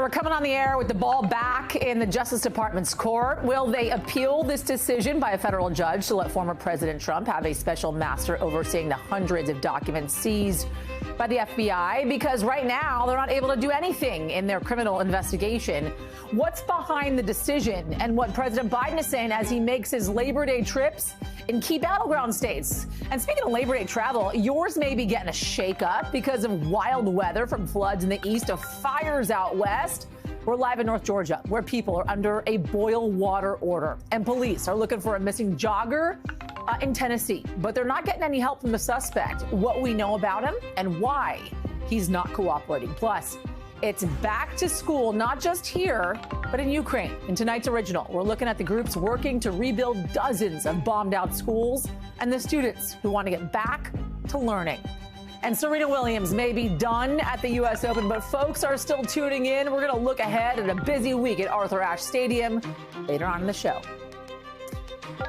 we're coming on the air with the ball back in the Justice Department's court. Will they appeal this decision by a federal judge to let former President Trump have a special master overseeing the hundreds of documents seized by the FBI? Because right now they're not able to do anything in their criminal investigation. What's behind the decision and what President Biden is saying as he makes his Labor Day trips in key battleground states? And speaking of Labor Day travel, yours may be getting a shake-up because of wild weather, from floods in the east to fires out west. We're live in North Georgia, where people are under a boil water order, and police are looking for a missing jogger in Tennessee. But they're not getting any help from the suspect. What we know about him and why he's not cooperating. Plus, it's back to school, not just here, but in Ukraine. In tonight's original, we're looking at the groups working to rebuild dozens of bombed-out schools and the students who want to get back to learning. And Serena Williams may be done at the U.S. Open, but folks are still tuning in. We're going to look ahead at a busy week at Arthur Ashe Stadium later on in the show.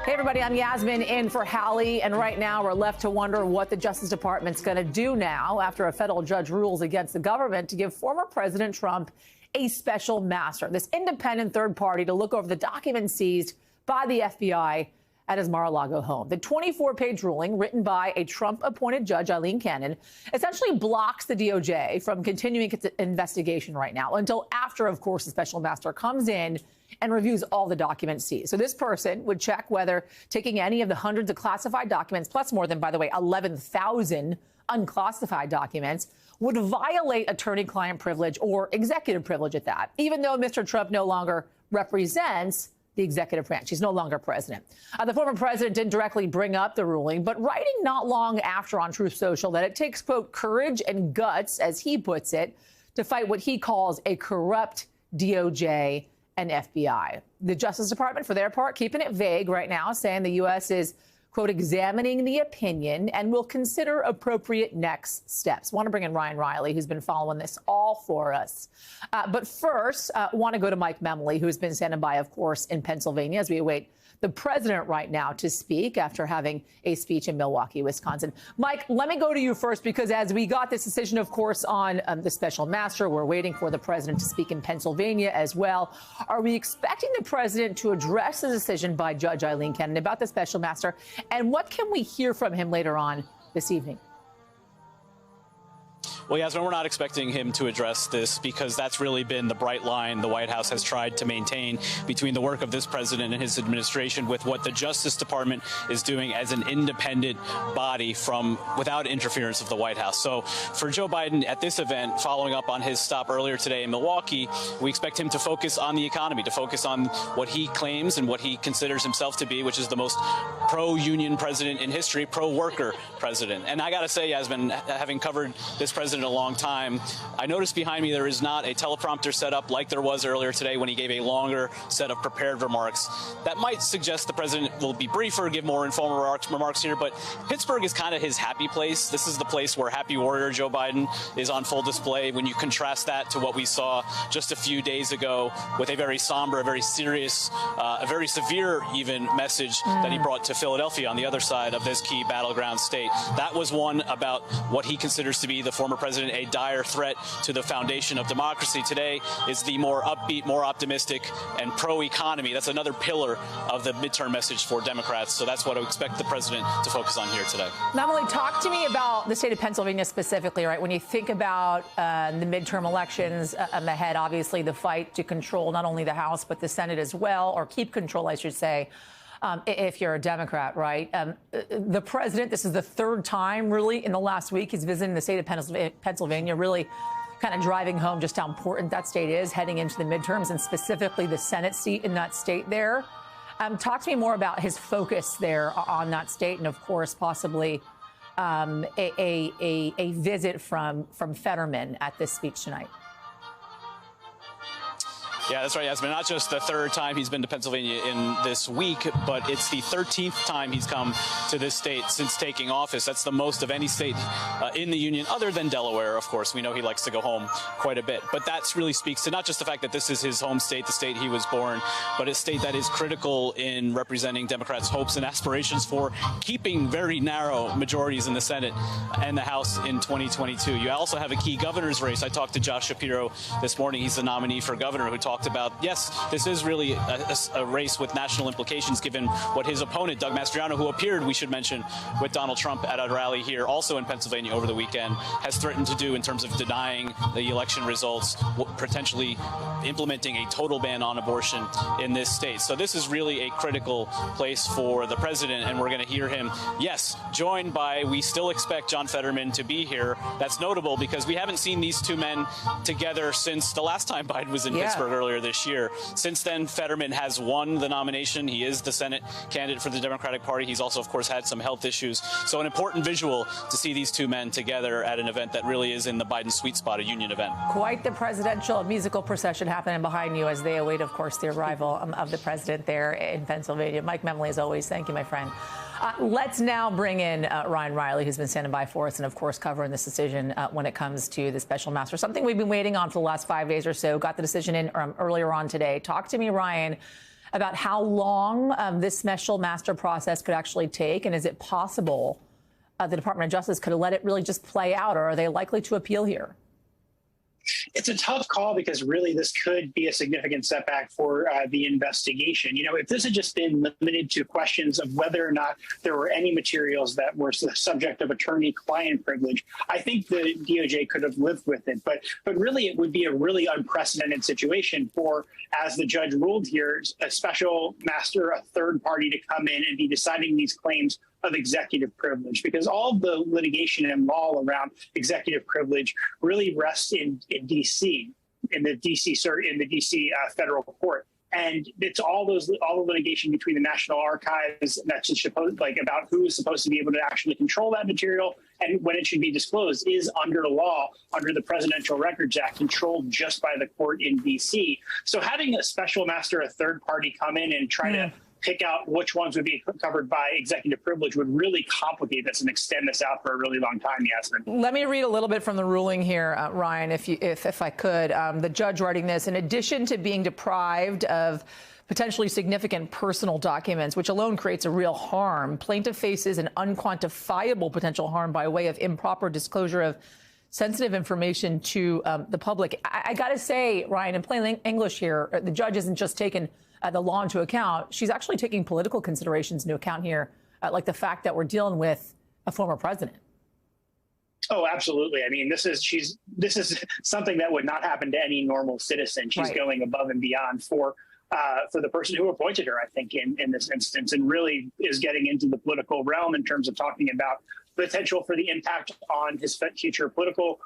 Hey, everybody, I'm Yasmin in for Hallie, and right now we're left to wonder what the Justice Department's going to do now after a federal judge rules against the government to give former President Trump a special master, this independent third party, to look over the documents seized by the FBI at his Mar-a-Lago home. The 24-page ruling, written by a Trump-appointed judge, Eileen Cannon, essentially blocks the DOJ from continuing its investigation right now until after, of course, the special master comes in and reviews all the documents seized. So this person would check whether taking any of the hundreds of classified documents, plus more than, by the way, 11,000 unclassified documents, would violate attorney-client privilege or executive privilege at that, even though Mr. Trump no longer represents the executive branch. He's no longer president. The former president didn't directly bring up the ruling, but writing not long after on Truth Social that it takes, quote, courage and guts, as he puts it, to fight what he calls a corrupt DOJ and FBI. The Justice Department, for their part, keeping it vague right now, saying the U.S. is, quote, examining the opinion and will consider appropriate next steps. Want to bring in Ryan Riley, who's been following this all for us. But first, want to go to Mike Memley, who's been standing by, of course, in Pennsylvania as we await the president right now to speak after having a speech in Milwaukee, Wisconsin. Mike, let me go to you first, because as we got this decision, of course, on the special master, we're waiting for the president to speak in Pennsylvania as well. Are we expecting the president to address the decision by Judge Eileen Cannon about the special master? And what can we hear from him later on this evening? Well, Yasmin, we're not expecting him to address this, because that's really been the bright line the White House has tried to maintain between the work of this president and his administration with what the Justice Department is doing as an independent body without interference of the White House. So for Joe Biden at this event, following up on his stop earlier today in Milwaukee, we expect him to focus on the economy, to focus on what he claims and what he considers himself to be, which is the most pro-union president in history, pro-worker president. And I got to say, Yasmin, having covered this president a long time, I noticed behind me there is not a teleprompter set up like there was earlier today when he gave a longer set of prepared remarks. That might suggest the president will be briefer, give more informal remarks here, but Pittsburgh is kind of his happy place. This is the place where happy warrior Joe Biden is on full display. When you contrast that to what we saw just a few days ago with a very somber, a very serious, a very severe even message that he brought to Philadelphia on the other side of this key battleground state. That was one about what he considers to be the former president, a dire threat to the foundation of democracy. Today is the more upbeat, more optimistic, and pro-economy. That's another pillar of the midterm message for Democrats. So that's what I expect the president to focus on here today. Memley, talk to me about the state of Pennsylvania specifically, right? When you think about the midterm elections ahead, obviously the fight to control not only the House, but the Senate as well, or keep control, I should say, if you're a Democrat, right? The president, this is the third time, really, in the last week he's visiting the state of Pennsylvania, really kind of driving home just how important that state is heading into the midterms, and specifically the Senate seat in that state there. Talk to me more about his focus there on that state, and, of course, possibly a visit from Fetterman at this speech tonight. Yeah, that's right, Yasmin. Not just the third time he's been to Pennsylvania in this week, but it's the 13th time he's come to this state since taking office. That's the most of any state in the union, other than Delaware, of course. We know he likes to go home quite a bit. But that really speaks to not just the fact that this is his home state, the state he was born, but a state that is critical in representing Democrats' hopes and aspirations for keeping very narrow majorities in the Senate and the House in 2022. You also have a key governor's race. I talked to Josh Shapiro this morning. He's the nominee for governor, who talked about, yes, this is really a race with national implications, given what his opponent, Doug Mastriano, who appeared, we should mention, with Donald Trump at a rally here also in Pennsylvania over the weekend, has threatened to do in terms of denying the election results, potentially implementing a total ban on abortion in this state. So this is really a critical place for the president, and we're going to hear him, yes, joined by, we still expect John Fetterman to be here. That's notable because we haven't seen these two men together since the last time Biden was in Pittsburgh earlier this year. Since then, Fetterman has won the nomination. He is the Senate candidate for the Democratic Party. He's also, of course, had some health issues. So an important visual to see these two men together at an event that really is in the Biden sweet spot, a union event. Quite the presidential musical procession happening behind you as they await, of course, the arrival of the president there in Pennsylvania. Mike Memley, as always, thank you, my friend. Let's now bring in Ryan Riley, who's been standing by for us and, of course, covering this decision when it comes to the special master. Something we've been waiting on for the last 5 days or so. Got the decision in earlier on today. Talk to me, Ryan, about how long this special master process could actually take, and is it possible the Department of Justice could let it really just play out, or are they likely to appeal here? It's a tough call because really this could be a significant setback for the investigation. You know, if this had just been limited to questions of whether or not there were any materials that were the subject of attorney-client privilege, I think the DOJ could have lived with it. But really, it would be a really unprecedented situation for, as the judge ruled here, a special master, a third party to come in and be deciding these claims of executive privilege, because all the litigation and law around executive privilege really rests in D.C., in the D.C. federal court. And it's all the litigation between the National Archives that's just supposed, like, about who is supposed to be able to actually control that material and when it should be disclosed is under law, under the Presidential Records Act, controlled just by the court in D.C. So having a special master, a third party, come in and try to pick out which ones would be covered by executive privilege would really complicate this and extend this out for a really long time, Yasmin. Let me read a little bit from the ruling here, Ryan, if I could. The judge writing this, in addition to being deprived of potentially significant personal documents, which alone creates a real harm, plaintiff faces an unquantifiable potential harm by way of improper disclosure of sensitive information to the public. I got to say, Ryan, in plain English here, the judge isn't just taking the law into account. She's actually taking political considerations into account here, like the fact that we're dealing with a former president. Oh, absolutely. I mean, this is something that would not happen to any normal citizen. She's going above and beyond for the person who appointed her, I think, in this instance, and really is getting into the political realm in terms of talking about potential for the impact on his future political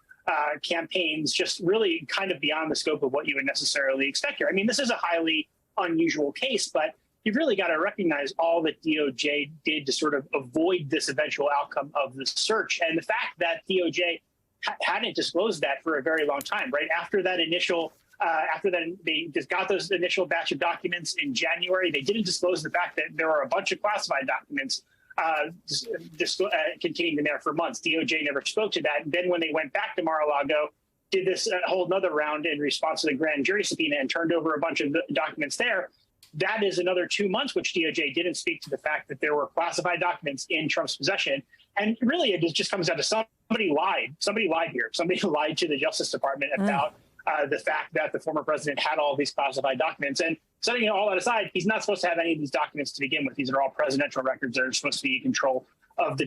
campaigns, just really kind of beyond the scope of what you would necessarily expect here. I mean, this is a highly unusual case, but you've really got to recognize all that DOJ did to sort of avoid this eventual outcome of the search. And the fact that DOJ hadn't disclosed that for a very long time, right? After that initial, they just got those initial batch of documents in January. They didn't disclose the fact that there were a bunch of classified documents contained in there for months. DOJ never spoke to that. And then when they went back to Mar-a-Lago, did this whole another round in response to the grand jury subpoena and turned over a bunch of documents there. That is another 2 months, which DOJ didn't speak to the fact that there were classified documents in Trump's possession. And really, it just comes down to somebody lied. Somebody lied here. Somebody lied to the Justice Department about the fact that the former president had all these classified documents. And setting all that aside, he's not supposed to have any of these documents to begin with. These are all presidential records that are supposed to be in control of the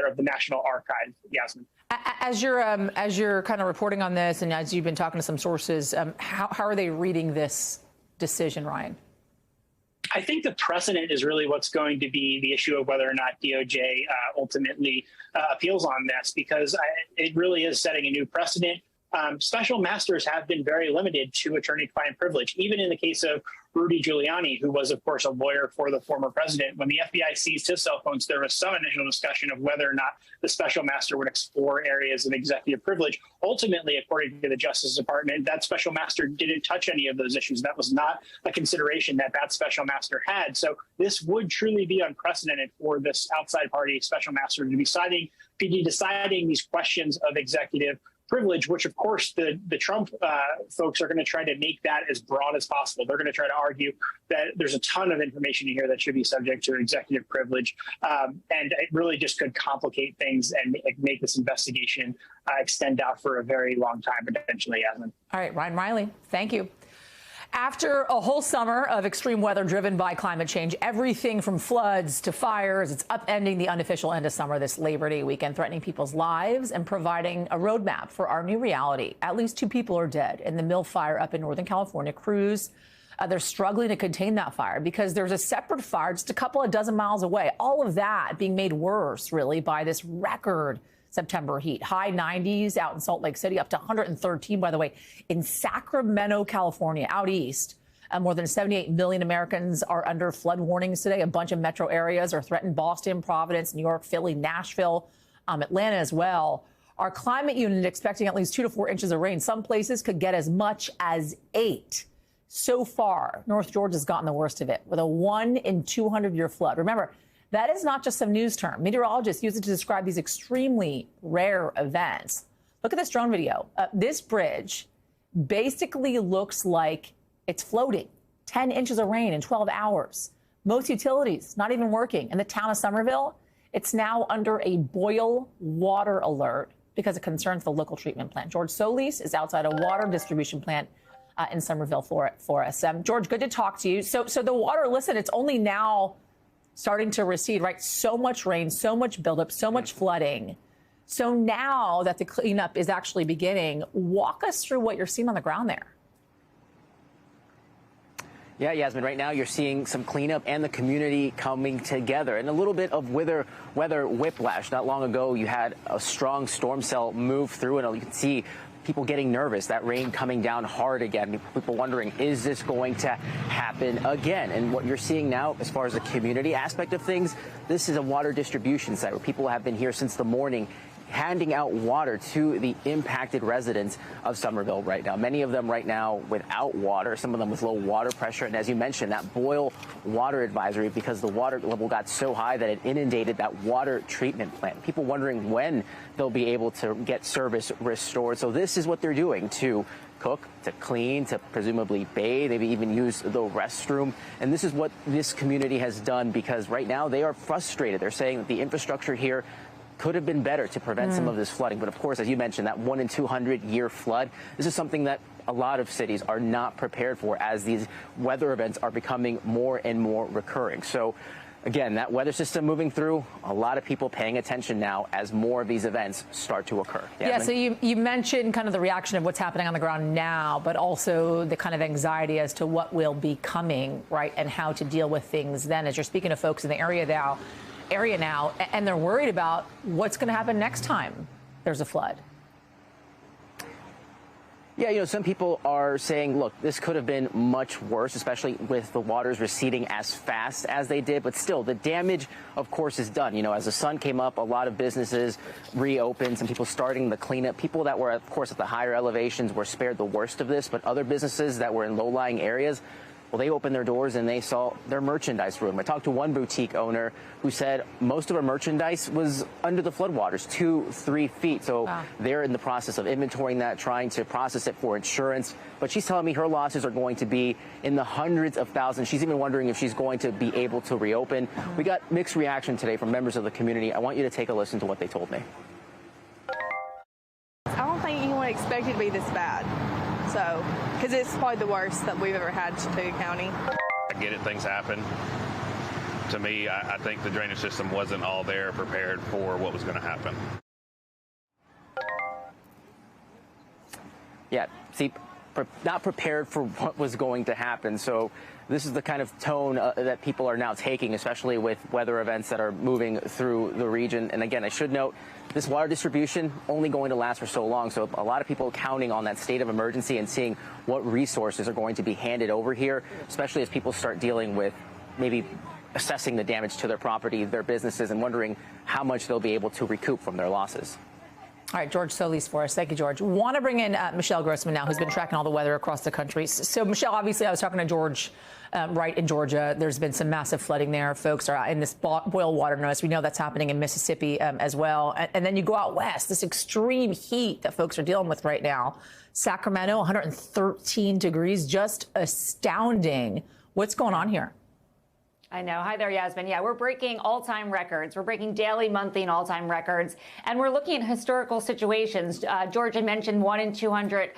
of the National Archive, Yasmin. As you're kind of reporting on this, and as you've been talking to some sources, how are they reading this decision, Ryan? I think the precedent is really what's going to be the issue of whether or not DOJ ultimately appeals on this, because it really is setting a new precedent special masters have been very limited to attorney-client privilege, even in the case of Rudy Giuliani, who was, of course, a lawyer for the former president. When the FBI seized his cell phones, there was some initial discussion of whether or not the special master would explore areas of executive privilege. Ultimately, according to the Justice Department, that special master didn't touch any of those issues. That was not a consideration that special master had. So this would truly be unprecedented for this outside party special master to be deciding these questions of executive privilege, which, of course, the Trump folks are going to try to make that as broad as possible. They're going to try to argue that there's a ton of information in here that should be subject to executive privilege. And it really just could complicate things and make this investigation extend out for a very long time, potentially, Yasmin. All right, Ryan Riley, thank you. After a whole summer of extreme weather driven by climate change, everything from floods to fires, it's upending the unofficial end of summer this Labor Day weekend, threatening people's lives and providing a roadmap for our new reality. At least 2 people are dead in the Mill Fire up in Northern California. Crews, they're struggling to contain that fire because there's a separate fire just a couple of dozen miles away. All of that being made worse, really, by this record September heat. High 90s out in Salt Lake City, up to 113, by the way, in Sacramento, California, out east. More than 78 million Americans are under flood warnings today. A bunch of metro areas are threatened. Boston, Providence, New York, Philly, Nashville, Atlanta as well. Our climate unit expecting at least 2 to 4 inches of rain. Some places could get as much as 8. So far, North Georgia's gotten the worst of it with a 1 in 200-year flood. Remember, that is not just some news term. Meteorologists use it to describe these extremely rare events. Look at this drone video. This bridge basically looks like it's floating. 10 inches of rain in 12 hours. Most utilities not even working. In the town of Somerville, it's now under a boil water alert because it concerns the local treatment plant. George Solis is outside a water distribution plant in Somerville for us. George, good to talk to you. So the water, listen, it's only now starting to recede, right? So much rain, so much buildup, so much flooding. So now that the cleanup is actually beginning, walk us through what you're seeing on the ground there. Yeah, Yasmin, right now you're seeing some cleanup and the community coming together and a little bit of weather whiplash. Not long ago, you had a strong storm cell move through, and you can see people getting nervous, that rain coming down hard again, people wondering, is this going to happen again? And what you're seeing now, as far as the community aspect of things, this is a water distribution site where people have been here since the morning, handing out water to the impacted residents of Somerville right now. Many of them right now without water, some of them with low water pressure. And as you mentioned, that boil water advisory, because the water level got so high that it inundated that water treatment plant. People wondering when they'll be able to get service restored. So this is what they're doing to cook, to clean, to presumably bathe, maybe even use the restroom. And this is what this community has done, because right now they are frustrated. They're saying that the infrastructure here could have been better to prevent some of this flooding. But of course, as you mentioned, that 1 in 200-year flood, this is something that a lot of cities are not prepared for as these weather events are becoming more and more recurring. So again, that weather system moving through, a lot of people paying attention now as more of these events start to occur. Yasmin? Yeah, so you mentioned kind of the reaction of what's happening on the ground now, but also the kind of anxiety as to what will be coming, right, and how to deal with things then. As you're speaking to folks in the area now, and they're worried about what's going to happen next time there's a flood. Yeah, some people are saying, look, this could have been much worse, especially with the waters receding as fast as they did. But still, the damage, of course, is done. As the sun came up, a lot of businesses reopened, some people starting the cleanup. People that were, of course, at the higher elevations were spared the worst of this. But other businesses that were in low-lying areas, well, they opened their doors and they saw their merchandise ruined. I talked to one boutique owner who said most of her merchandise was under the floodwaters, 2-3 feet. So wow. They're in the process of inventorying that, trying to process it for insurance. But she's telling me her losses are going to be in the hundreds of thousands. She's even wondering if she's going to be able to reopen. We got mixed reaction today from members of the community. I want you to take a listen to what they told me. I don't think anyone expected it to be this bad. So, because it's probably the worst that we've ever had in Chattooga County. I get it, things happen. To me, I think the drainage system wasn't all there prepared for what was going to happen. Yeah, see, not prepared for what was going to happen. So this is the kind of tone that people are now taking, especially with weather events that are moving through the region. And again, I should note, this water distribution only going to last for so long. So a lot of people counting on that state of emergency and seeing what resources are going to be handed over here, especially as people start dealing with maybe assessing the damage to their property, their businesses, and wondering how much they'll be able to recoup from their losses. All right, George Solis for us. Thank you, George. Want to bring in Michelle Grossman now, who's been tracking all the weather across the country. So, Michelle, obviously, I was talking to George right in Georgia. There's been some massive flooding there. Folks are out in this boil water notice. We know that's happening in Mississippi as well. And then you go out west, this extreme heat that folks are dealing with right now. Sacramento, 113 degrees, just astounding. What's going on here? I know. Hi there, Yasmin. Yeah, we're breaking all-time records. We're breaking daily, monthly, and all-time records. And we're looking at historical situations. Georgia mentioned 1 in 200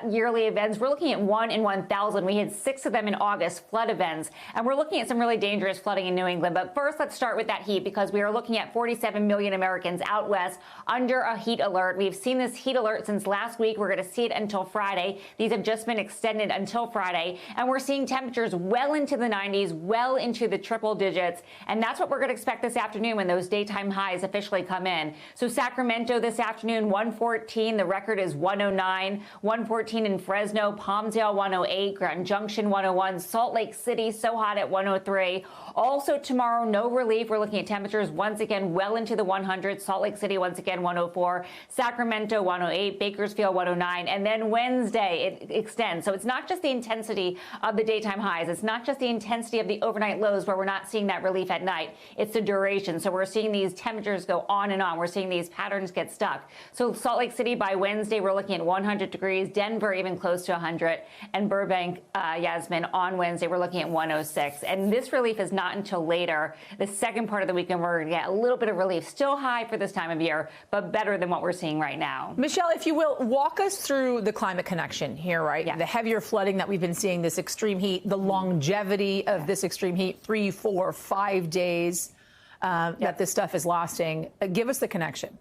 yearly events. We're looking at 1 in 1,000. We had 6 of them in August, flood events. And we're looking at some really dangerous flooding in New England. But first, let's start with that heat, because we are looking at 47 million Americans out west under a heat alert. We've seen this heat alert since last week. We're going to see it until Friday. These have just been extended until Friday. And we're seeing temperatures well into the 90s, well into the triple digits. And that's what we're going to expect this afternoon when those daytime highs officially come in. So Sacramento this afternoon, 114. The record is 109. 114 in Fresno, Palmdale, 108. Grand Junction, 101. Salt Lake City, so hot at 103. Also tomorrow, no relief. We're looking at temperatures once again well into the 100s. Salt Lake City, once again, 104. Sacramento, 108. Bakersfield, 109. And then Wednesday, it extends. So it's not just the intensity of the daytime highs. It's not just the intensity of the overnight lows where we're not seeing that relief at night. It's the duration. So we're seeing these temperatures go on and on. We're seeing these patterns get stuck. So Salt Lake City by Wednesday, we're looking at 100 degrees. Denver, even close to 100. And Burbank, Yasmin, on Wednesday, we're looking at 106. And this relief is not until later. The second part of the weekend, we're going to get a little bit of relief. Still high for this time of year, but better than what we're seeing right now. Michelle, if you will, walk us through the climate connection here, right? Yeah. The heavier flooding that we've been seeing, this extreme heat, the longevity of this extreme heat, 3, 4, 5 days that this stuff is lasting. Give us the connection.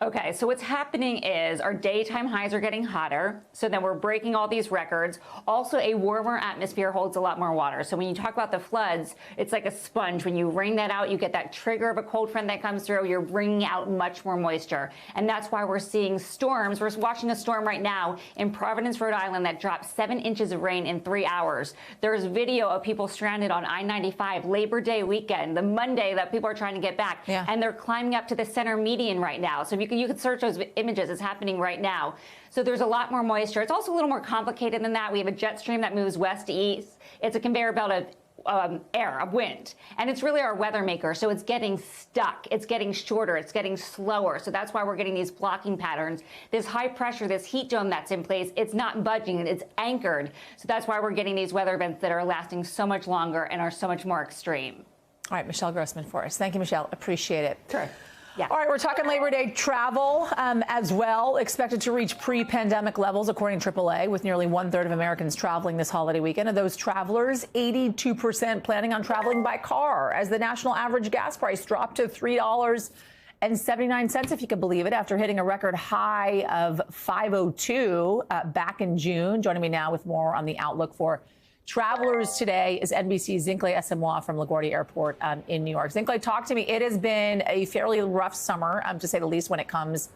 Okay, so what's happening is our daytime highs are getting hotter, so then we're breaking all these records. Also, a warmer atmosphere holds a lot more water. So when you talk about the floods, it's like a sponge. When you wring that out, you get that trigger of a cold front that comes through. You're bringing out much more moisture. And that's why we're seeing storms. We're watching a storm right now in Providence, Rhode Island that dropped 7 inches of rain in 3 hours. There's video of people stranded on I-95 Labor Day weekend, the Monday that people are trying to get back. Yeah. And they're climbing up to the center median right now. So you can search those images. It's happening right now. So there's a lot more moisture. It's also a little more complicated than that. We have a jet stream that moves west to east. It's a conveyor belt of air, of wind. And it's really our weather maker. So it's getting stuck. It's getting shorter. It's getting slower. So that's why we're getting these blocking patterns. This high pressure, this heat dome that's in place, it's not budging. It's anchored. So that's why we're getting these weather events that are lasting so much longer and are so much more extreme. All right, Michelle Grossman for us. Thank you, Michelle. Appreciate it. Sure. Yeah. All right, we're talking Labor Day travel as well, expected to reach pre-pandemic levels, according to AAA, with nearly 1/3 of Americans traveling this holiday weekend. Of those travelers, 82% planning on traveling by car, as the national average gas price dropped to $3.79, if you can believe it, after hitting a record high of $5.02 back in June. Joining me now with more on the outlook for travelers today is NBC's Zinkley Asamoah from LaGuardia Airport in New York. Zinkley, talk to me. It has been a fairly rough summer, to say the least, when it comes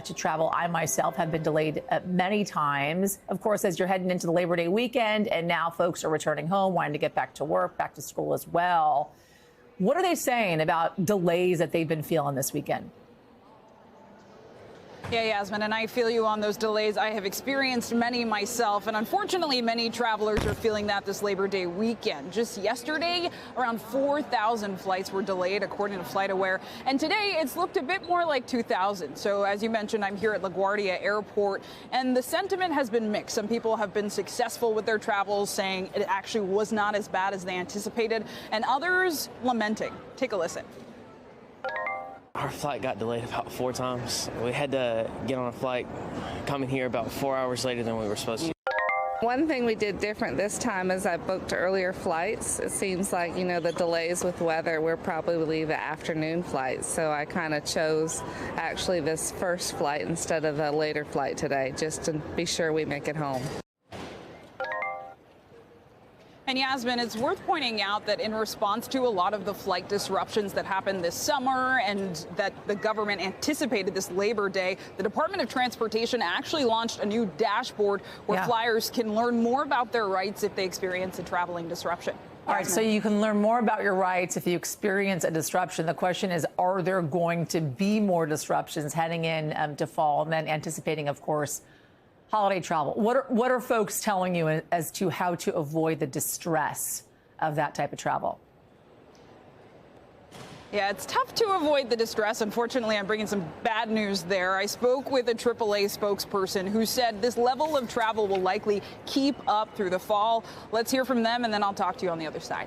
to travel. I myself have been delayed many times. Of course, as you're heading into the Labor Day weekend, and now folks are returning home, wanting to get back to work, back to school as well. What are they saying about delays that they've been feeling this weekend? Yeah, Yasmin, and I feel you on those delays. I have experienced many myself, and unfortunately, many travelers are feeling that this Labor Day weekend. Just yesterday, around 4,000 flights were delayed, according to FlightAware, and today it's looked a bit more like 2,000. So, as you mentioned, I'm here at LaGuardia Airport, and the sentiment has been mixed. Some people have been successful with their travels, saying it actually was not as bad as they anticipated, and others lamenting. Take a listen. Our flight got delayed about 4 times. We had to get on a flight coming here about 4 hours later than we were supposed to. One thing we did different this time is I booked earlier flights. It seems like, the delays with weather, we're probably the afternoon flights. So I kind of chose actually this first flight instead of a later flight today, just to be sure we make it home. And Yasmin, it's worth pointing out that in response to a lot of the flight disruptions that happened this summer and that the government anticipated this Labor Day, the Department of Transportation actually launched a new dashboard where flyers can learn more about their rights if they experience a traveling disruption. All right, so you can learn more about your rights if you experience a disruption. The question is, are there going to be more disruptions heading in to fall and then anticipating, of course, holiday travel? What are folks telling you as to how to avoid the distress of that type of travel? Yeah, it's tough to avoid the distress. Unfortunately, I'm bringing some bad news there. I spoke with a AAA spokesperson who said this level of travel will likely keep up through the fall. Let's hear from them, and then I'll talk to you on the other side.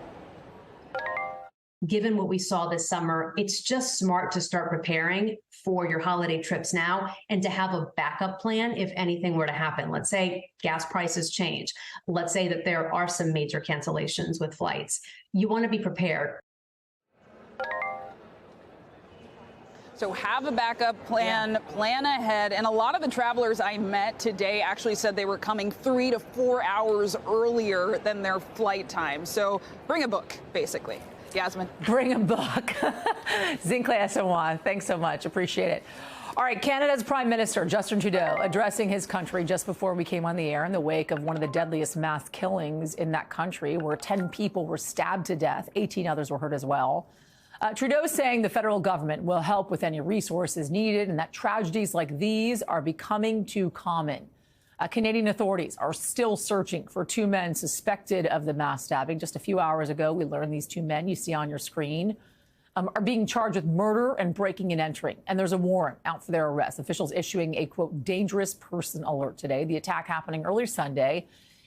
Given what we saw this summer, it's just smart to start preparing for your holiday trips now and to have a backup plan if anything were to happen. Let's say gas prices change. Let's say that there are some major cancellations with flights. You want to be prepared. So have a backup plan, plan ahead. And a lot of the travelers I met today actually said they were coming 3 to 4 hours earlier than their flight time. So bring a book, basically. Yasmin. Bring a book. Zincle Esawan, thanks so much. Appreciate it. All right, Canada's Prime Minister Justin Trudeau addressing his country just before we came on the air in the wake of one of the deadliest mass killings in that country, where 10 people were stabbed to death. 18 others were hurt as well. Trudeau saying the federal government will help with any resources needed and that tragedies like these are becoming too common. Canadian authorities are still searching for 2 men suspected of the mass stabbing. Just a few hours ago, we learned these 2 men you see on your screen are being charged with murder and breaking and entering. And there's a warrant out for their arrest. Officials issuing a, quote, dangerous person alert today. The attack happening early Sunday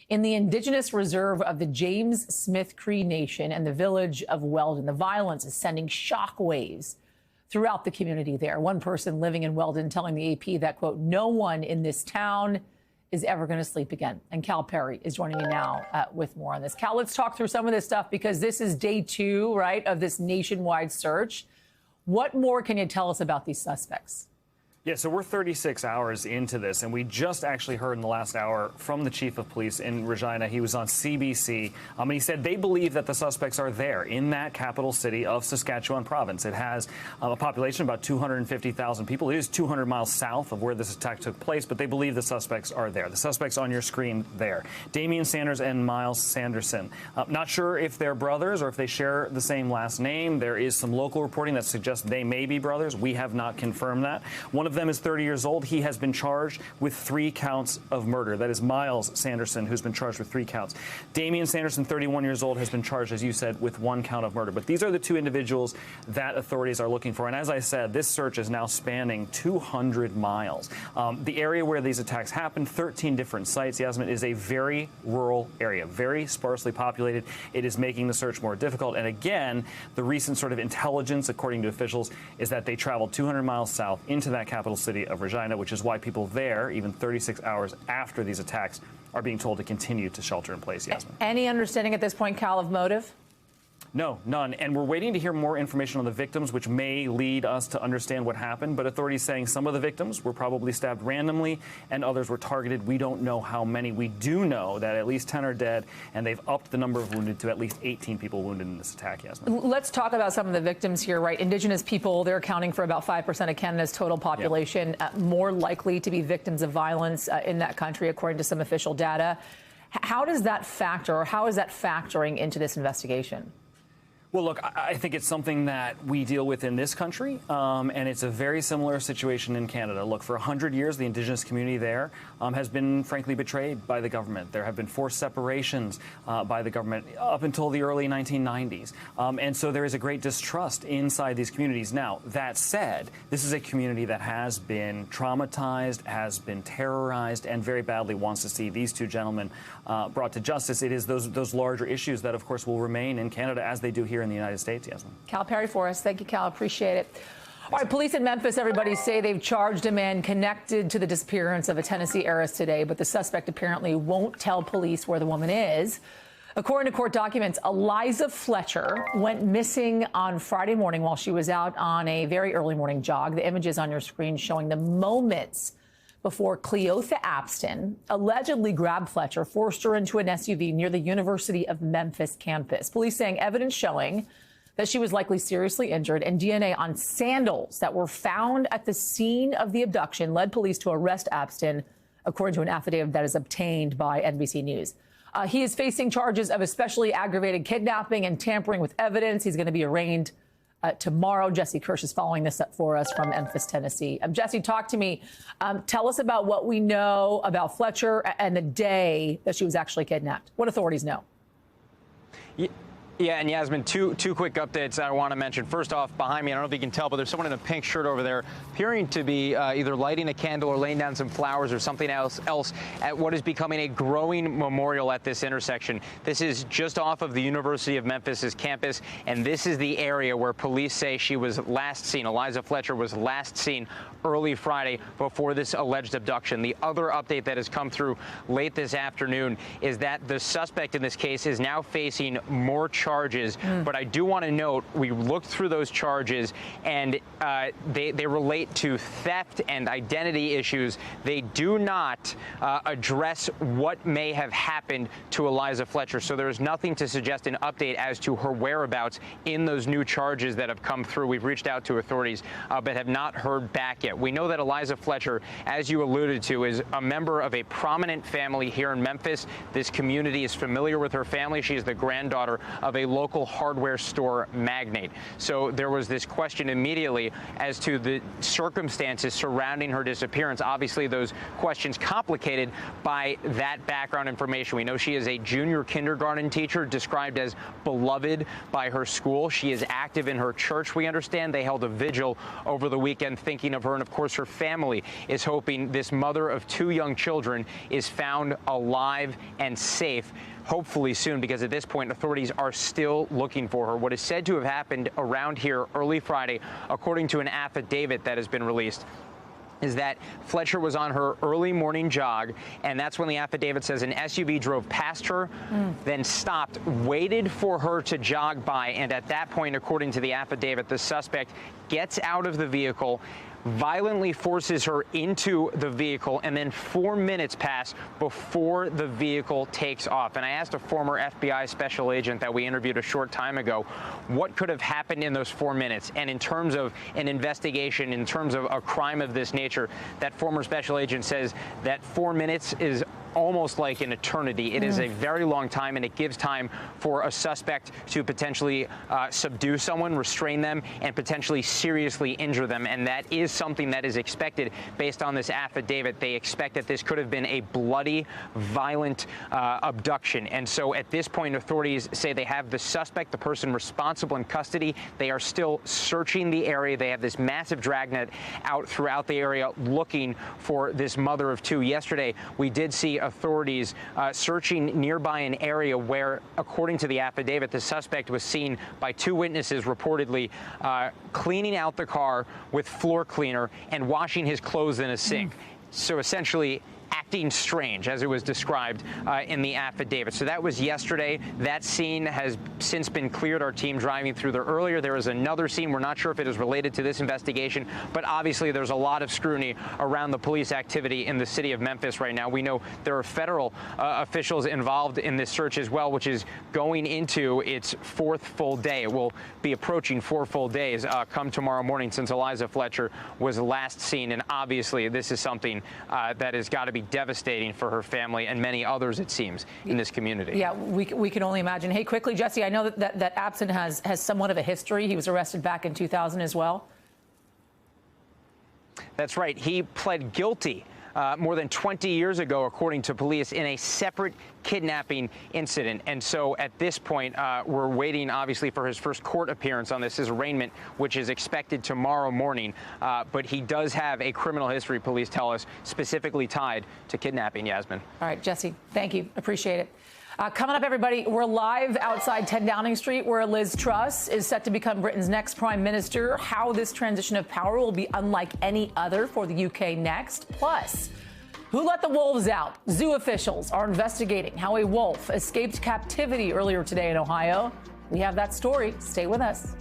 in the Indigenous reserve of the James Smith Cree Nation and the village of Weldon. The violence is sending shockwaves throughout the community there. One person living in Weldon telling the AP that, quote, no one in this town is ever going to sleep again. And Cal Perry is joining me now with more on this. Cal, let's talk through some of this stuff because this is day 2, right, of this nationwide search. What more can you tell us about these suspects? Yeah, so we're 36 hours into this, and we just actually heard in the last hour from the chief of police in Regina. He was on CBC, and he said they believe that the suspects are there in that capital city of Saskatchewan province. It has a population of about 250,000 people. It is 200 miles south of where this attack took place, but they believe the suspects are there. The suspects on your screen there. Damian Sanders and Miles Sanderson. Not sure if they're brothers or if they share the same last name. There is some local reporting that suggests they may be brothers. We have not confirmed that. One of them is 30 years old. He has been charged with 3 counts of murder. That is Miles Sanderson, who's been charged with 3 counts. Damian Sanderson, 31 years old, has been charged, as you said, with 1 count of murder. But these are the 2 individuals that authorities are looking for. And as I said, this search is now spanning 200 miles. The area where these attacks happened, 13 different sites, Yasmin, is a very rural area, very sparsely populated. It is making the search more difficult. And again, the recent sort of intelligence, according to officials, is that they traveled 200 miles south into that capital city of Regina, which is why people there, even 36 hours after these attacks, are being told to continue to shelter in place. Yasmin. Any understanding at this point, Cal, of motive? No, none. And we're waiting to hear more information on the victims, which may lead us to understand what happened. But authorities saying some of the victims were probably stabbed randomly and others were targeted. We don't know how many. We do know that at least 10 are dead, and they've upped the number of wounded to at least 18 people wounded in this attack, Yasmin. Let's talk about some of the victims here, right? Indigenous people, they're accounting for about 5% of Canada's total population, more likely to be victims of violence in that country, according to some official data. How does that factor, or how is that factoring into this investigation? Well, look, I think it's something that we deal with in this country, and it's a very similar situation in Canada. Look, for 100 years, the Indigenous community there has been, frankly, betrayed by the government. There have been forced separations by the government up until the early 1990s. And so there is a great distrust inside these communities. Now, that said, this is a community that has been traumatized, has been terrorized, and very badly wants to see these 2 gentlemen brought to justice. It is those larger issues that, of course, will remain in Canada as they do here in the United States, Yasmin. Cal Perry for us. Thank you, Cal. Appreciate it. All right, police in Memphis, everybody, say they've charged a man connected to the disappearance of a Tennessee heiress today, but the suspect apparently won't tell police where the woman is. According to court documents, Eliza Fletcher went missing on Friday morning while she was out on a very early morning jog. The images on your screen showing the moments before Cleotha Apston allegedly grabbed Fletcher, forced her into an SUV near the University of Memphis campus. Police saying evidence showing that she was likely seriously injured, and DNA on sandals that were found at the scene of the abduction led police to arrest Apston, according to an affidavit that is obtained by NBC News. He is facing charges of especially aggravated kidnapping and tampering with evidence. He's going to be arraigned tomorrow. Jesse Kirsch is following this up for us from Memphis, Tennessee. Jesse, talk to me. Tell us about what we know about Fletcher and the day that she was actually kidnapped. What authorities know? Yeah, and Yasmin, two quick updates I want to mention. First off, behind me, I don't know if you can tell, but there's someone in a pink shirt over there appearing to be either lighting a candle or laying down some flowers or something else at what is becoming a growing memorial at this intersection. This is just off of the University of Memphis's campus, and this is the area where police say she was last seen. Eliza Fletcher was last seen early Friday before this alleged abduction. The other update that has come through late this afternoon is that the suspect in this case is now facing more charges. But I do want to note, we looked through those charges, and they relate to theft and identity issues. They do not address what may have happened to Eliza Fletcher. So there is nothing to suggest an update as to her whereabouts in those new charges that have come through. We've reached out to authorities, but have not heard back yet. We know that Eliza Fletcher, as you alluded to, is a member of a prominent family here in Memphis. This community is familiar with her family. She is the granddaughter of a local hardware store magnate. So there was this question immediately as to the circumstances surrounding her disappearance. Obviously, those questions complicated by that background information. We know she is a junior kindergarten teacher, described as beloved by her school. She is active in her church, we understand. They held a vigil over the weekend thinking of her, and of course her family is hoping this mother of two young children is found alive and safe, hopefully soon, because at this point authorities are still looking for her. What is said to have happened around here early Friday, according to an affidavit that has been released, is that Fletcher was on her early morning jog, and that's when the affidavit says an SUV drove past her, then stopped, waited for her to jog by, and at that point, according to the affidavit, the suspect gets out of the vehicle, violently forces her into the vehicle, and then 4 minutes pass before the vehicle takes off. And I asked a former FBI special agent that we interviewed a short time ago what could have happened in those 4 minutes. And in terms of an investigation, in terms of a crime of this nature, that former special agent says that 4 minutes is almost like an eternity. It is a very long time, and it gives time for a suspect to potentially subdue someone, restrain them, and potentially seriously injure them. And that is something that is expected based on this affidavit. They expect that this could have been a bloody, violent abduction. And so at this point, authorities say they have the suspect, the person responsible, in custody. They are still searching the area. They have this massive dragnet out throughout the area looking for this mother of two. Yesterday, we did see authorities searching nearby an area where, according to the affidavit, the suspect was seen by two witnesses reportedly cleaning out the car with floor cleaner and washing his clothes in a sink. So essentially acting strange, as it was described in the affidavit. So that was yesterday. That scene has since been cleared. Our team driving through there earlier. There was another scene. We're not sure if it is related to this investigation, but obviously there's a lot of scrutiny around the police activity in the city of Memphis right now. We know there are federal officials involved in this search as well, which is going into its fourth full day. It will be approaching 4 full days come tomorrow morning since Eliza Fletcher was last seen. And obviously this is something that has got to be devastating for her family and many others, it seems, in this community. Yeah, we can only imagine. Hey, quickly, Jesse, I know that Apston has somewhat of a history. He was arrested back in 2000 as well. That's right. He pled guilty more than 20 years ago, according to police, in a separate kidnapping incident. And so at this point, we're waiting, obviously, for his first court appearance on this, his arraignment, which is expected tomorrow morning. But he does have a criminal history, police tell us, specifically tied to kidnapping, Yasmin. All right, Jesse, thank you. Appreciate it. Coming up, everybody, we're live outside 10 Downing Street, where Liz Truss is set to become Britain's next prime minister. How this transition of power will be unlike any other for the UK next. Plus, who let the wolves out? Zoo officials are investigating how a wolf escaped captivity earlier today in Ohio. We have that story. Stay with us.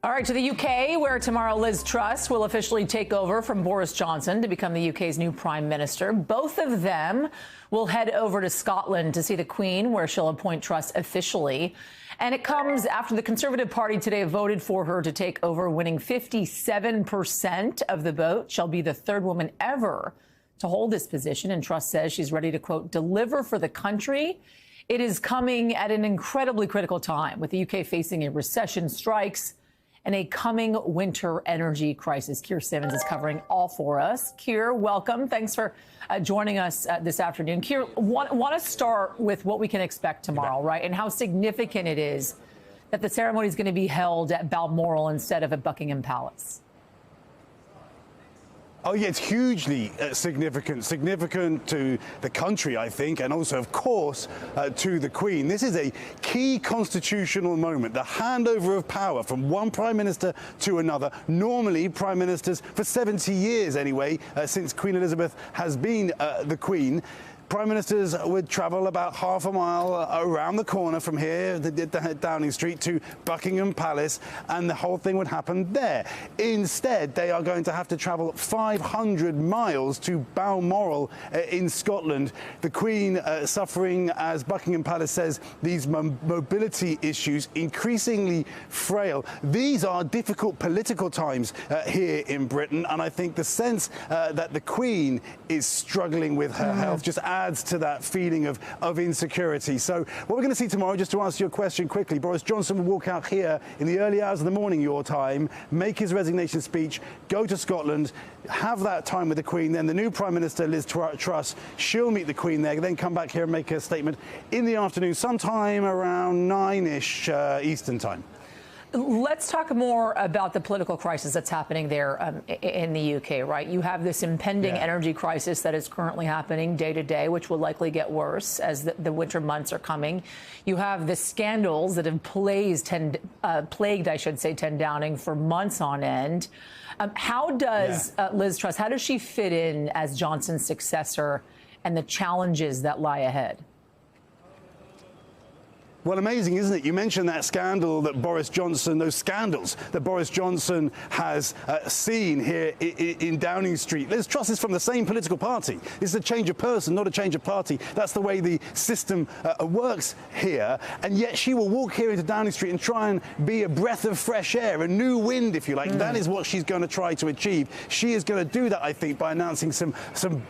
All right, to the UK, where tomorrow Liz Truss will officially take over from Boris Johnson to become the UK's new prime minister. Both of them will head over to Scotland to see the Queen, where she'll appoint Truss officially. And it comes after the Conservative Party today voted for her to take over, winning 57% of the vote. She'll be the third woman ever to hold this position. And Truss says she's ready to, quote, deliver for the country. It is coming at an incredibly critical time, with the UK facing a recession, strikes, and a coming winter energy crisis. Keir Simmons is covering all for us. Keir, welcome. Thanks for joining us this afternoon. Keir, want to start with what we can expect tomorrow, right? And how significant it is that the ceremony is going to be held at Balmoral instead of at Buckingham Palace. Oh, yeah, it's hugely significant to the country, I think, and also, of course, to the Queen. This is a key constitutional moment, the handover of power from one prime minister to another. Normally, prime ministers, for 70 years anyway, since Queen Elizabeth has been the Queen, prime ministers would travel about half a mile around the corner from here, Downing Street, to Buckingham Palace, and the whole thing would happen there. Instead, they are going to have to travel 500 miles to Balmoral in Scotland. The Queen suffering, as Buckingham Palace says, these mobility issues, increasingly frail. These are difficult political times here in Britain, and I think the sense that the Queen is struggling with her health just adds to that feeling of insecurity. So what we're going to see tomorrow, just to answer your question quickly, Boris Johnson will walk out here in the early hours of the morning, your time, make his resignation speech, go to Scotland, have that time with the Queen. Then the new Prime Minister, Liz Truss, she'll meet the Queen there, then come back here and make a statement in the afternoon, sometime around 9-ish Eastern time. Let's talk more about the political crisis that's happening there in the UK, right? You have this impending energy crisis that is currently happening day to day, which will likely get worse as the winter months are coming. You have the scandals that have plagued, 10 Downing for months on end. How does Liz Truss, how does she fit in as Johnson's successor and the challenges that lie ahead? Well, amazing, isn't it? You mentioned that scandal that Boris Johnson, those scandals that Boris Johnson has seen here in Downing Street. Liz Truss is from the same political party. This is a change of person, not a change of party. That's the way the system works here. And yet she will walk here into Downing Street and try and be a breath of fresh air, a new wind, if you like. That is what she's going to try to achieve. She is going to do that, I think, by announcing some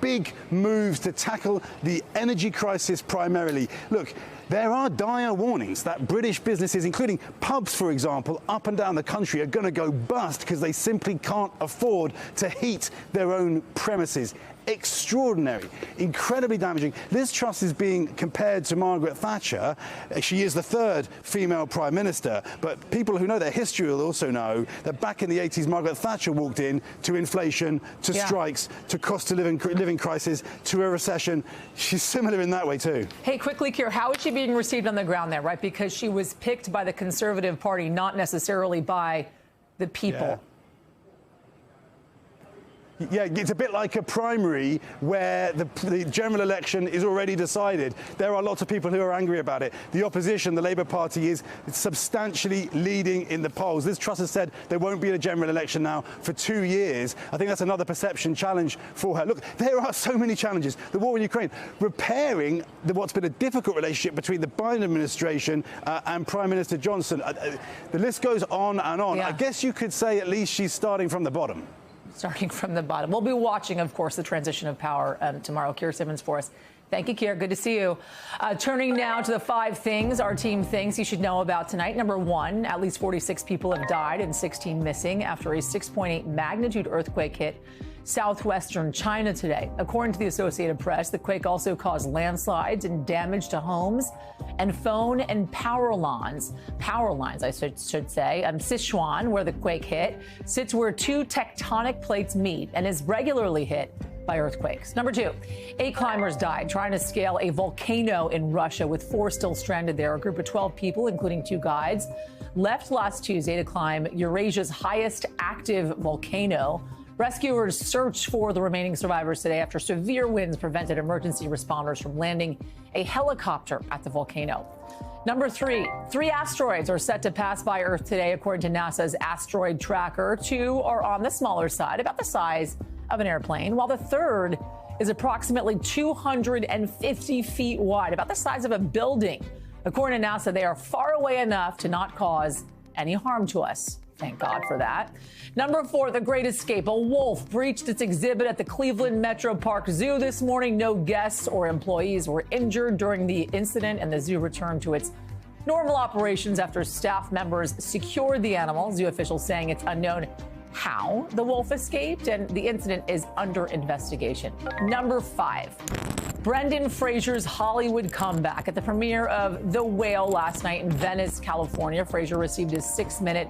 big moves to tackle the energy crisis primarily. Look, there are dire warnings that British businesses, including pubs, for example, up and down the country, are going to go bust because they simply can't afford to heat their own premises. Extraordinary, incredibly damaging. Liz Truss is being compared to Margaret Thatcher. She is the third female prime minister, but people who know their history will also know that back in the 80s, Margaret Thatcher walked in to inflation, to strikes, to cost of living crisis, to a recession. She's similar in that way too. Hey, quickly, Keir, how is she being received on the ground there, right? Because she was picked by the Conservative Party, not necessarily by the people. Yeah, it's a bit like a primary where the general election is already decided. There are lots of people who are angry about it. The opposition, the Labour Party, is substantially leading in the polls. Liz Truss has said there won't be a general election now for 2 years. I think that's another perception challenge for her. Look, there are so many challenges. The war in Ukraine, repairing what's been a difficult relationship between the Biden administration and Prime Minister Johnson. The list goes on and on. I guess you could say at least she's starting from the bottom. Starting from the bottom. We'll be watching, of course, the transition of power tomorrow. Keir Simmons for us. Thank you, Kier. Good to see you. Turning now to the 5 things our team thinks you should know about tonight. Number 1, at least 46 people have died and 16 missing after a 6.8 magnitude earthquake hit southwestern China today. According to the Associated Press, the quake also caused landslides and damage to homes and phone and power lines, I should say. Sichuan, where the quake hit, sits where 2 tectonic plates meet and is regularly hit by earthquakes. Number 2, 8 climbers died trying to scale a volcano in Russia, with 4 still stranded there. A group of 12 people, including 2 guides, left last Tuesday to climb Eurasia's highest active volcano. Rescuers searched for the remaining survivors today after severe winds prevented emergency responders from landing a helicopter at the volcano. Number 3, 3 asteroids are set to pass by Earth today, according to NASA's asteroid tracker. 2 are on the smaller side, about the size of an airplane, while the third is approximately 250 feet wide, about the size of a building. According to NASA, they are far away enough to not cause any harm to us. Thank God for that. Number 4, the Great Escape. A wolf breached its exhibit at the Cleveland Metro Park Zoo this morning. No guests or employees were injured during the incident, and the zoo returned to its normal operations after staff members secured the animal. Zoo officials saying it's unknown how the wolf escaped, and the incident is under investigation. Number 5, Brendan Fraser's Hollywood comeback. At the premiere of The Whale last night in Venice, California, Fraser received his 6-minute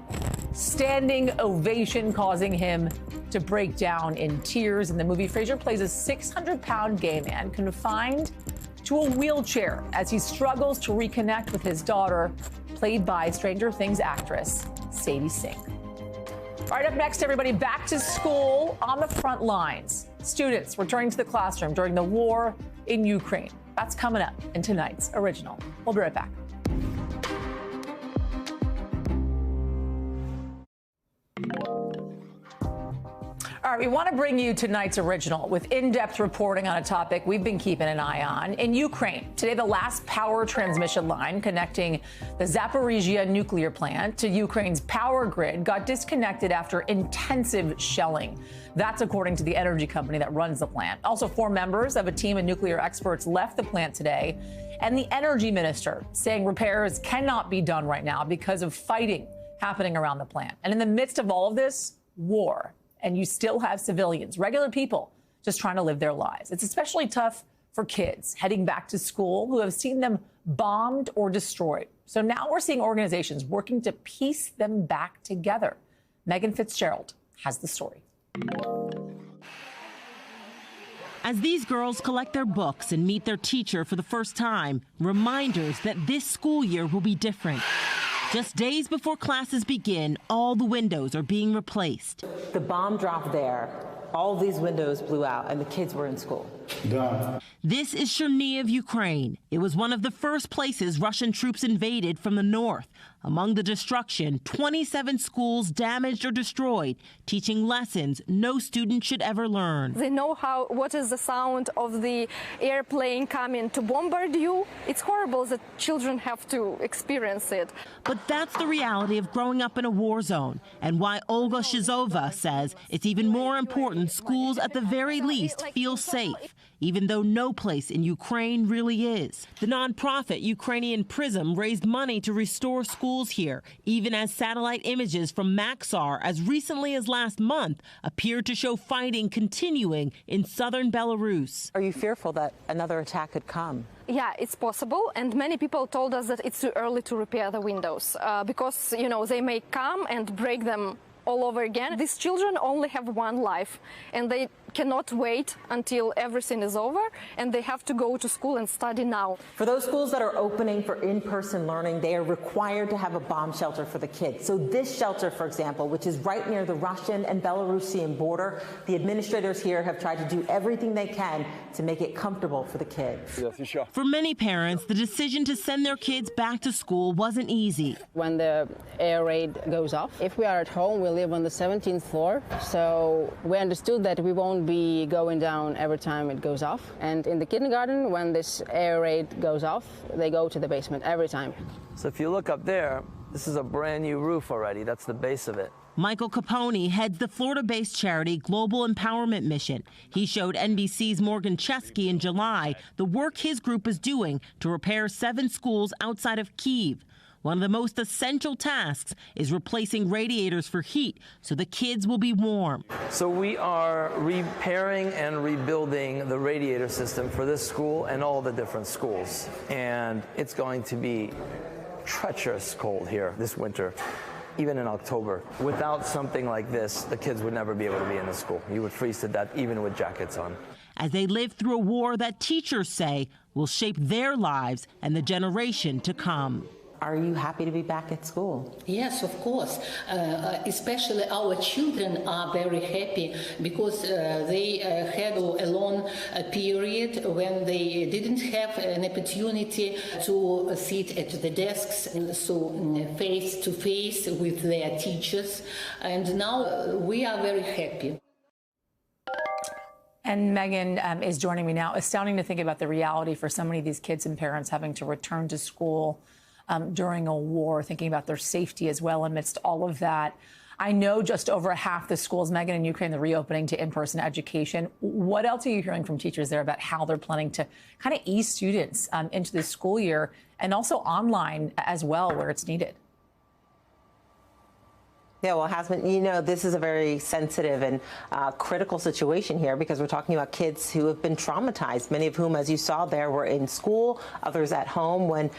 standing ovation, causing him to break down in tears. In the movie, Fraser plays a 600-pound gay man confined to a wheelchair as he struggles to reconnect with his daughter, played by Stranger Things actress Sadie Sink. All right, up next, everybody, back to school on the front lines. Students returning to the classroom during the war in Ukraine. That's coming up in tonight's Original. We'll be right back. All right, we want to bring you tonight's Original with in-depth reporting on a topic we've been keeping an eye on. In Ukraine, today the last power transmission line connecting the Zaporizhia nuclear plant to Ukraine's power grid got disconnected after intensive shelling. That's according to the energy company that runs the plant. Also, 4 members of a team of nuclear experts left the plant today, and the energy minister saying repairs cannot be done right now because of fighting happening around the plant. And in the midst of all of this, war. And you still have civilians, regular people, just trying to live their lives. It's especially tough for kids heading back to school who have seen them bombed or destroyed. So now we're seeing organizations working to piece them back together. Meghan Fitzgerald has the story. As these girls collect their books and meet their teacher for the first time, reminders that this school year will be different. Just days before classes begin, all the windows are being replaced. The bomb dropped there. All of these windows blew out and the kids were in school. This is Chernihiv, Ukraine. It was one of the first places Russian troops invaded from the north. Among the destruction, 27 schools damaged or destroyed, teaching lessons no student should ever learn. They know what is the sound of the airplane coming to bombard you. It's horrible that children have to experience it. But that's the reality of growing up in a war zone, and why Olga Shizova says it's even more important schools at the very least feel safe, even though no place in Ukraine really is. The nonprofit Ukrainian Prism raised money to restore schools here, even as satellite images from Maxar as recently as last month appeared to show fighting continuing in southern Belarus. Are you fearful that another attack could come? Yeah, it's possible, and many people told us that it's too early to repair the windows because, they may come and break them all over again. These children only have one life, and they cannot wait until everything is over, and they have to go to school and study now. For those schools that are opening for in-person learning, they are required to have a bomb shelter for the kids. So this shelter, for example, which is right near the Russian and Belarusian border, the administrators here have tried to do everything they can to make it comfortable for the kids. For many parents, the decision to send their kids back to school wasn't easy. When the air raid goes off, if we are at home, we live on the 17th floor, so we understood that we won't be going down every time it goes off. And in the kindergarten, when this air raid goes off, they go to the basement every time. So if you look up there, this is a brand new roof already. That's the base of it. Michael Capone heads the Florida-based charity Global Empowerment Mission. He showed NBC's Morgan Chesky in July the work his group is doing to repair 7 schools outside of Kyiv. One of the most essential tasks is replacing radiators for heat so the kids will be warm. So we are repairing and rebuilding the radiator system for this school and all the different schools. And it's going to be treacherous cold here this winter. Even in October. Without something like this, the kids would never be able to be in the school. You would freeze to death even with jackets on. As they live through a war that teachers say will shape their lives and the generation to come. Are you happy to be back at school? Yes, of course. Especially our children are very happy because they had a long period when they didn't have an opportunity to sit at the desks, so face to face with their teachers. And now we are very happy. And Meghan is joining me now. Astounding to think about the reality for so many of these kids and parents having to return to school during a war, thinking about their safety as well amidst all of that. I know just over half the schools, Meghan, in Ukraine, the reopening to in-person education. What else are you hearing from teachers there about how they're planning to kind of ease students into the school year and also online as well where it's needed? Yeah, well, Hasman, you know, this is a very sensitive and critical situation here because we're talking about kids who have been traumatized, many of whom, as you saw there, were in school, others at home when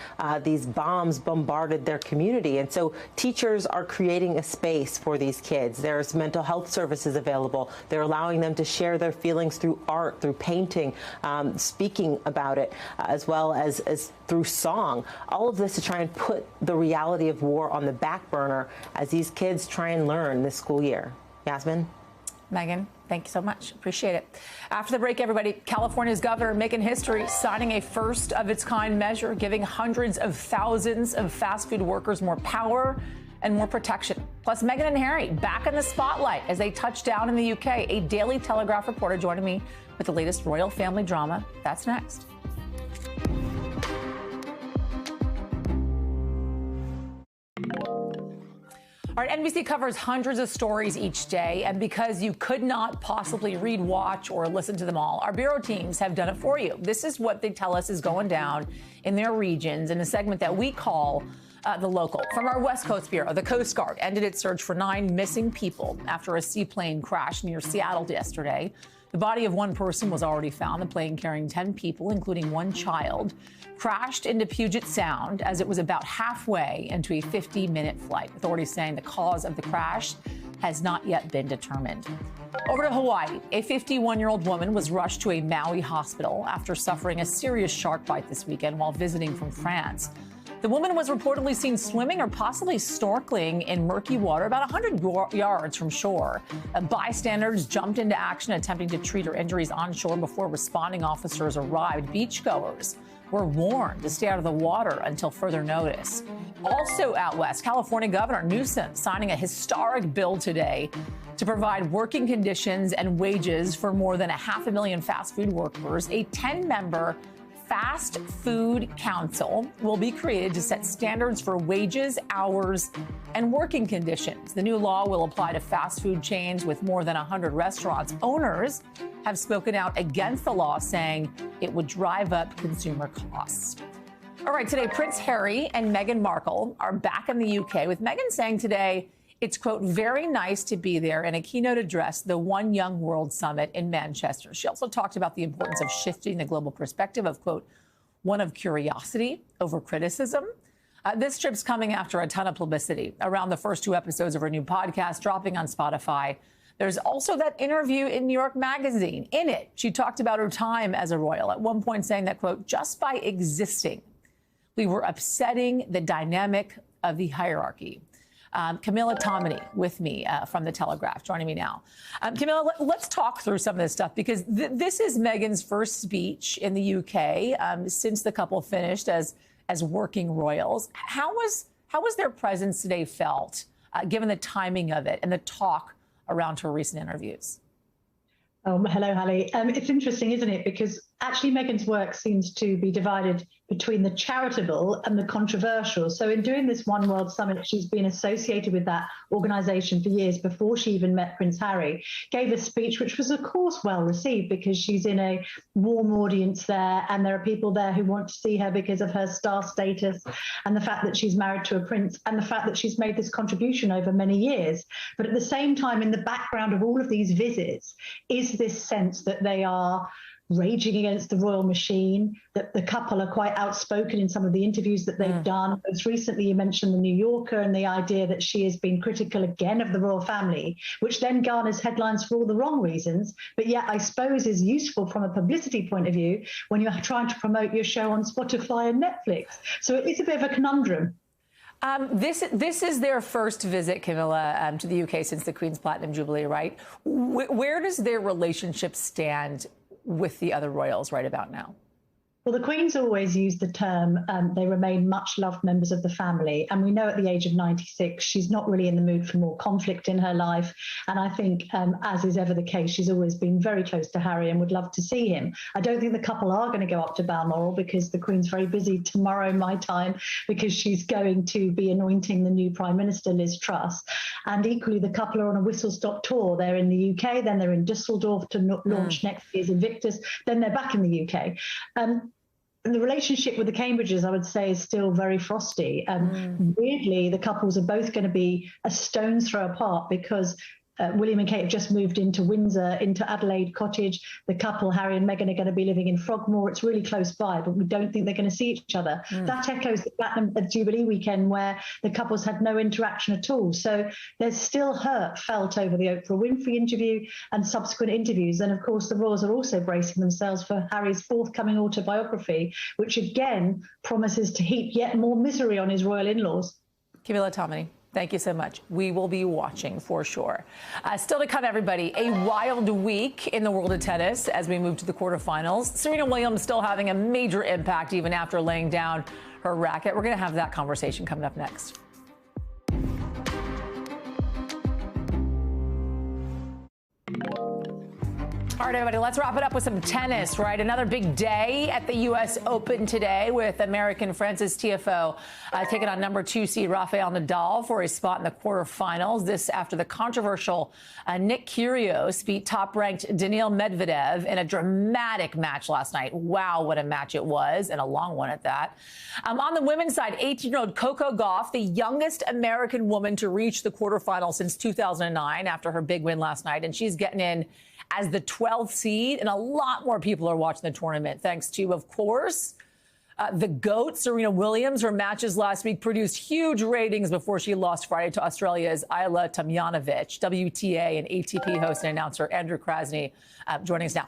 these bombs bombarded their community. And so teachers are creating a space for these kids. There's mental health services available. They're allowing them to share their feelings through art, through painting, speaking about it, as well as through song. All of this to try and put the reality of war on the back burner as these kids try and learn this school year. Yasmin? Meghan, thank you so much. Appreciate it. After the break, everybody, California's governor making history, signing a first-of-its-kind measure, giving hundreds of thousands of fast food workers more power and more protection. Plus, Meghan and Harry back in the spotlight as they touch down in the UK. A Daily Telegraph reporter joining me with the latest royal family drama. That's next. All right, NBC covers hundreds of stories each day, and because you could not possibly read, watch, or listen to them all, our bureau teams have done it for you. This is what they tell us is going down in their regions in a segment that we call The Local. From our West Coast Bureau, the Coast Guard ended its search for 9 missing people after a seaplane crashed near Seattle yesterday. The body of one person was already found. The plane carrying 10 people, including 1 child, crashed into Puget Sound as it was about halfway into a 50-minute flight. Authorities saying the cause of the crash has not yet been determined. Over to Hawaii, a 51-year-old woman was rushed to a Maui hospital after suffering a serious shark bite this weekend while visiting from France. The woman was reportedly seen swimming or possibly snorkeling in murky water about 100 yards from shore. Bystanders jumped into action attempting to treat her injuries on shore before responding officers arrived. Beachgoers were warned to stay out of the water until further notice. Also out west, California Governor Newsom signing a historic bill today to provide working conditions and wages for more than 500,000 fast food workers. A 10-member Fast Food Council will be created to set standards for wages, hours, and working conditions. The new law will apply to fast food chains with more than 100 restaurants. Owners have spoken out against the law, saying it would drive up consumer costs. All right, today, Prince Harry and Meghan Markle are back in the UK, with Meghan saying today it's, quote, very nice to be there in a keynote address, the One Young World Summit in Manchester. She also talked about the importance of shifting the global perspective of, quote, one of curiosity over criticism. This trip's coming after a ton of publicity around the first 2 episodes of her new podcast dropping on Spotify. There's also that interview in New York Magazine. In it, she talked about her time as a royal, at one point saying that, quote, just by existing, we were upsetting the dynamic of the hierarchy. Camilla Tominey with me from The Telegraph, joining me now. Camilla, let's talk through some of this stuff, because this is Meghan's first speech in the UK since the couple finished as working royals. How was their presence today felt, given the timing of it and the talk around her recent interviews? Hello, Hallie. It's interesting, isn't it? Because actually Meghan's work seems to be divided between the charitable and the controversial. So in doing this One World Summit, she's been associated with that organization for years before she even met Prince Harry, gave a speech which was, of course, well received because she's in a warm audience there, and there are people there who want to see her because of her star status and the fact that she's married to a prince and the fact that she's made this contribution over many years. But at the same time, in the background of all of these visits is this sense that they are raging against the royal machine, that the couple are quite outspoken in some of the interviews that they've done. Most recently, you mentioned the New Yorker and the idea that she has been critical again of the royal family, which then garners headlines for all the wrong reasons, but yet I suppose is useful from a publicity point of view when you're trying to promote your show on Spotify and Netflix. So it is a bit of a conundrum. This is their first visit, Camilla, to the UK since the Queen's Platinum Jubilee, right? Where does their relationship stand with the other royals right about now? Well, the Queen's always used the term, they remain much loved members of the family. And we know at the age of 96, she's not really in the mood for more conflict in her life. And I think, as is ever the case, she's always been very close to Harry and would love to see him. I don't think the couple are going to go up to Balmoral because the Queen's very busy tomorrow, my time, because she's going to be anointing the new Prime Minister, Liz Truss. And equally, the couple are on a whistle-stop tour. They're in the UK, then they're in Dusseldorf to launch next year's Invictus, then they're back in the UK. And the relationship with the Cambridges, I would say, is still very frosty. Weirdly, the couples are both going to be a stone's throw apart because William and Kate have just moved into Windsor, into Adelaide Cottage. The couple, Harry and Meghan, are going to be living in Frogmore. It's really close by, but we don't think they're going to see each other. That echoes the Platinum Jubilee weekend where the couples had no interaction at all. So there's still hurt felt over the Oprah Winfrey interview and subsequent interviews. And of course, the royals are also bracing themselves for Harry's forthcoming autobiography, which again promises to heap yet more misery on his royal in-laws. Camilla Tominey, thank you so much. We will be watching for sure. Still to come, everybody, a wild week in the world of tennis as we move to the quarterfinals. Serena Williams still having a major impact even after laying down her racket. We're going to have that conversation coming up next. All right, everybody, let's wrap it up with some tennis, right? Another big day at the U.S. Open today with American Frances Tiafoe taking on number 2 seed Rafael Nadal for a spot in the quarterfinals. This after the controversial Nick Kyrgios beat top-ranked Daniil Medvedev in a dramatic match last night. Wow, what a match it was, and a long one at that. On the women's side, 18-year-old Coco Gauff, the youngest American woman to reach the quarterfinals since 2009 after her big win last night, and she's getting in as the 12th seed, and a lot more people are watching the tournament, thanks to, of course, the GOAT, Serena Williams. Her matches last week produced huge ratings before she lost Friday to Australia's Ajla Tomljanovic. WTA and ATP host and announcer Andrew Krasny joining us now.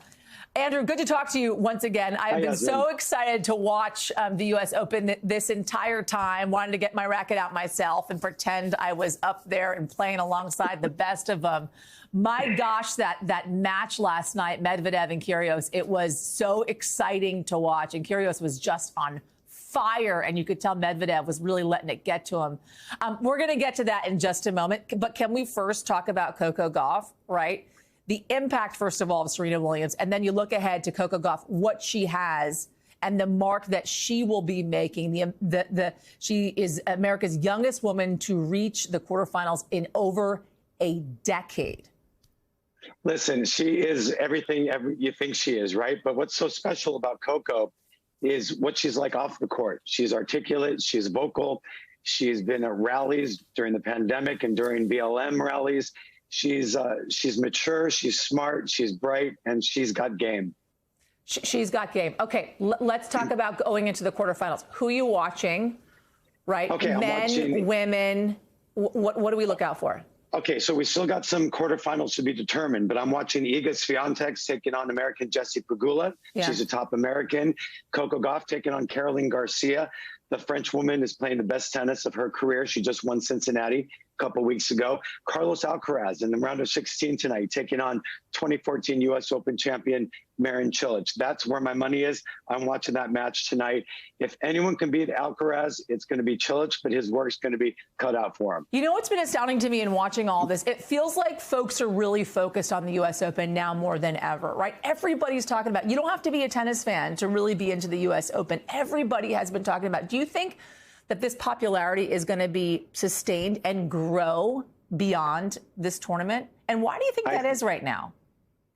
Andrew, good to talk to you once again. I've been so excited to watch the U.S. Open this entire time. Wanted to get my racket out myself and pretend I was up there and playing alongside the best of them. My gosh, that match last night, Medvedev and Kyrgios, it was so exciting to watch. And Kyrgios was just on fire, and you could tell Medvedev was really letting it get to him. We're going to get to that in just a moment. But can we first talk about Coco Gauff, right? The impact, first of all, of Serena Williams, and then you look ahead to Coco Gauff, what she has and the mark that she will be making. She is America's youngest woman to reach the quarterfinals in over a decade. Listen, she is everything you think she is, right? But what's so special about Coco is what she's like off the court. She's articulate, she's vocal, she's been at rallies during the pandemic and during BLM rallies. She's mature, she's smart, she's bright, and she's got game. She's got game. Okay, let's talk about going into the quarterfinals. Who are you watching, right? Okay, men, women, what do we look out for? Okay, so we still got some quarterfinals to be determined, but I'm watching Iga Swiatek taking on American Jessie Pegula. Yeah. She's a top American. Coco Gauff taking on Caroline Garcia. The French woman is playing the best tennis of her career. She just won Cincinnati. couple weeks ago. Carlos Alcaraz in the round of 16 tonight, taking on 2014 U.S. Open champion Marin Cilic. That's where my money is. I'm watching that match tonight. If anyone can beat Alcaraz, it's going to be Cilic, but his work's going to be cut out for him. You know what's been astounding to me in watching all this? It feels like folks are really focused on the U.S. Open now more than ever, right? Everybody's talking about, you don't have to be a tennis fan to really be into the U.S. Open. Everybody has been talking about. Do you think that this popularity is going to be sustained and grow beyond this tournament? And why do you think that is right now?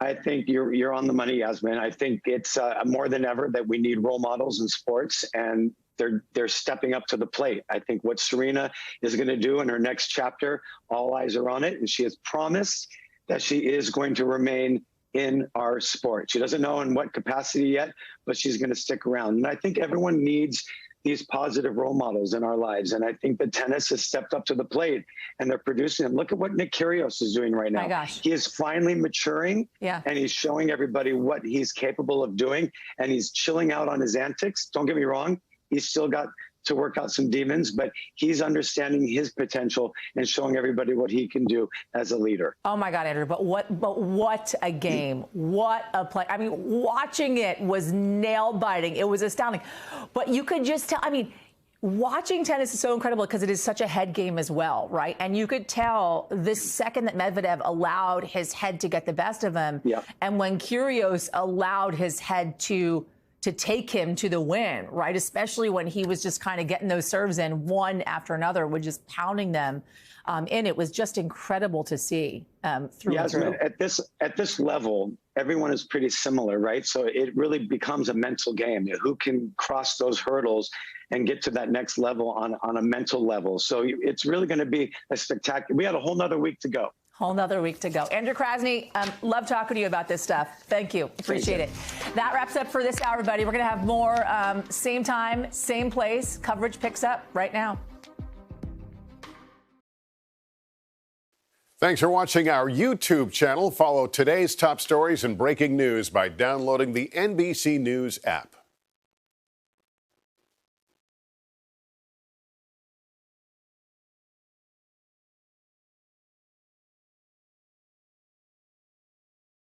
I think you're on the money, Yasmin. I think it's more than ever that we need role models in sports, and they're stepping up to the plate. I think what Serena is going to do in her next chapter, all eyes are on it, and she has promised that she is going to remain in our sport. She doesn't know in what capacity yet, but she's going to stick around. And I think everyone needs these positive role models in our lives. And I think the tennis has stepped up to the plate and they're producing them. Look at what Nick Kyrgios is doing right now. My gosh. He is finally maturing and he's showing everybody what he's capable of doing, and he's chilling out on his antics. Don't get me wrong. He's still got to work out some demons, but he's understanding his potential and showing everybody what he can do as a leader. Oh my God, Andrew, but what a game. What a play. I mean, watching it was nail biting. It was astounding. But you could just tell, I mean, watching tennis is so incredible because it is such a head game as well, right? And you could tell the second that Medvedev allowed his head to get the best of him, and when Kyrgios allowed his head to take him to the win, right? Especially when he was just kind of getting those serves in one after another, with just pounding them in. It was just incredible to see through and through. At this level, everyone is pretty similar, right? So it really becomes a mental game. Who can cross those hurdles and get to that next level on a mental level? So it's really going to be a spectacular. We had a whole nother week to go. Whole nother week to go. Andrew Krasny, love talking to you about this stuff. Thank you. Appreciate it. That wraps up for this hour, everybody. We're going to have more same time, same place. Coverage picks up right now. Thanks for watching our YouTube channel. Follow today's top stories and breaking news by downloading the NBC News app.